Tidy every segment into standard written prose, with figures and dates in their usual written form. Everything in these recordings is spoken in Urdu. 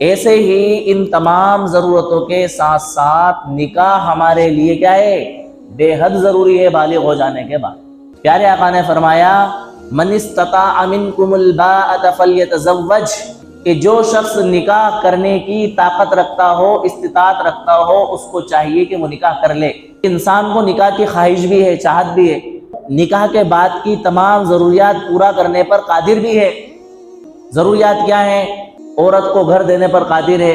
ایسے ہی ان تمام ضرورتوں کے ساتھ ساتھ نکاح ہمارے لیے کیا ہے؟ بے حد ضروری ہے بالغ ہو جانے کے بعد۔ پیارے آقا نے فرمایا من استطاع منکم الباءۃ فلیتزوج، کہ جو شخص نکاح کرنے کی طاقت رکھتا ہو، استطاعت رکھتا ہو، اس کو چاہیے کہ وہ نکاح کر لے۔ انسان کو نکاح کی خواہش بھی ہے، چاہت بھی ہے، نکاح کے بعد کی تمام ضروریات پورا کرنے پر قادر بھی ہے۔ ضروریات کیا ہیں؟ عورت کو گھر دینے پر قادر ہے،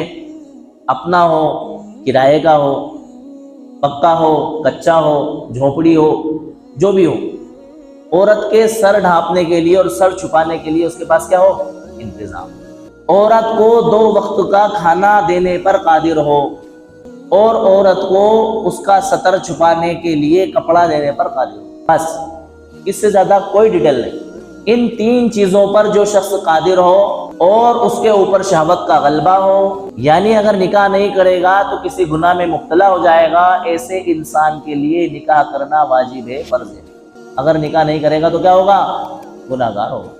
اپنا ہو، کرائے کا ہو، پکا ہو، کچا ہو، جھونپڑی ہو، جو بھی ہو، عورت کے سر ڈھانپنے کے لیے اور سر چھپانے کے لیے اس کے پاس کیا ہو؟ انتظام۔ عورت کو 2 وقت کا کھانا دینے پر قادر ہو، اور عورت کو اس کا سطر چھپانے کے لیے کپڑا دینے پر قادر ہو، بس اس سے زیادہ کوئی ڈیٹیل نہیں۔ ان 3 چیزوں پر جو شخص قادر ہو اور اس کے اوپر شہوت کا غلبہ ہو، یعنی اگر نکاح نہیں کرے گا تو کسی گناہ میں مبتلا ہو جائے گا، ایسے انسان کے لیے نکاح کرنا واجب ہے، فرض ہے۔ اگر نکاح نہیں کرے گا تو کیا ہوگا؟ گناہ گار ہوگا۔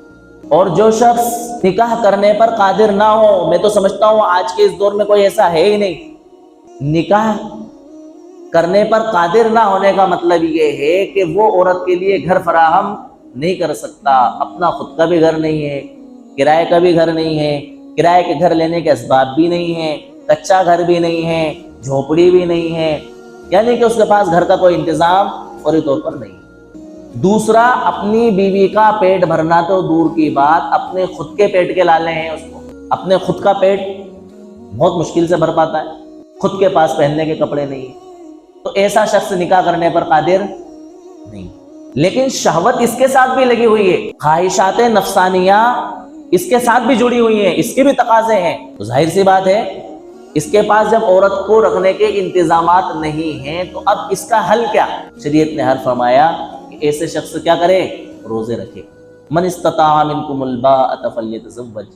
اور جو شخص نکاح کرنے پر قادر نہ ہو، میں تو سمجھتا ہوں آج کے اس دور میں کوئی ایسا ہے ہی نہیں۔ نکاح کرنے پر قادر نہ ہونے کا مطلب یہ ہے کہ وہ عورت کے لیے گھر فراہم نہیں کر سکتا، اپنا خود کا بھی گھر نہیں ہے، کرائے کا بھی گھر نہیں ہے، کرائے کے گھر لینے کے اسباب بھی نہیں ہیں، کچا گھر بھی نہیں ہے، جھونپڑی بھی نہیں ہے، یعنی کہ اس کے پاس گھر کا کوئی انتظام فوری طور پر نہیں ہے۔ دوسرا، اپنی بیوی کا پیٹ بھرنا تو دور کی بات، اپنے خود کے پیٹ کے لالے ہیں اس کو، اپنے خود کا پیٹ بہت مشکل سے بھر پاتا ہے، خود کے پاس پہننے کے کپڑے نہیں ہیں، تو ایسا شخص نکاح کرنے پر قادر نہیں۔ لیکن شہوت اس کے ساتھ بھی لگی ہوئی ہے، خواہشات نفسانیہ اس کے ساتھ بھی جڑی ہوئی ہیں، اس کے بھی تقاضے ہیں، تو ظاہر سی بات ہے اس کے پاس جب عورت کو رکھنے کے انتظامات نہیں ہیں تو اب اس کا حل کیا؟ شریعت نے حل فرمایا کہ ایسے شخص کیا کرے؟ روزے رکھے۔ من استطاع منکم الباءۃ فلیتزوج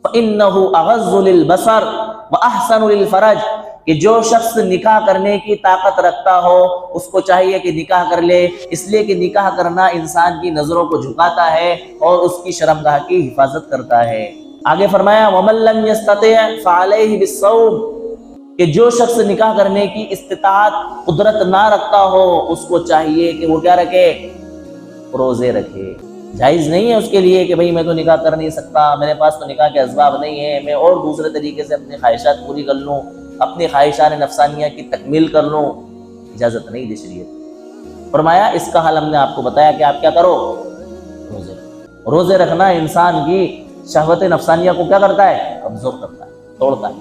فإنہ اغض للبصر واحسن للفرج، کہ جو شخص نکاح کرنے کی طاقت رکھتا ہو اس کو چاہیے کہ نکاح کر لے، اس لیے کہ نکاح کرنا انسان کی نظروں کو جھکاتا ہے اور اس کی شرمگاہ کی حفاظت کرتا ہے۔ آگے فرمایا وَمَن لَّمْ يَسْتَطِعْ فَعَلَيْهِ بِالصَّوْمِ، کہ جو شخص نکاح کرنے کی استطاعت قدرت نہ رکھتا ہو اس کو چاہیے کہ وہ کیا رکھے؟ روزے رکھے۔ جائز نہیں ہے اس کے لیے کہ بھئی میں تو نکاح کر نہیں سکتا، میرے پاس تو نکاح کے اسباب نہیں ہیں، میں اور دوسرے طریقے سے اپنی خواہشات پوری کر لوں، اپنی خواہشات نفسانیہ کی تکمیل کر لوں، اجازت نہیں دی شریعت۔ فرمایا اس کا حل ہم نے آپ کو بتایا کہ آپ کیا کرو؟ روزے رکھو۔ روزے رکھنا انسان کی شہوت نفسانیہ کو کیا کرتا ہے؟ کمزور کرتا ہے، توڑتا ہے۔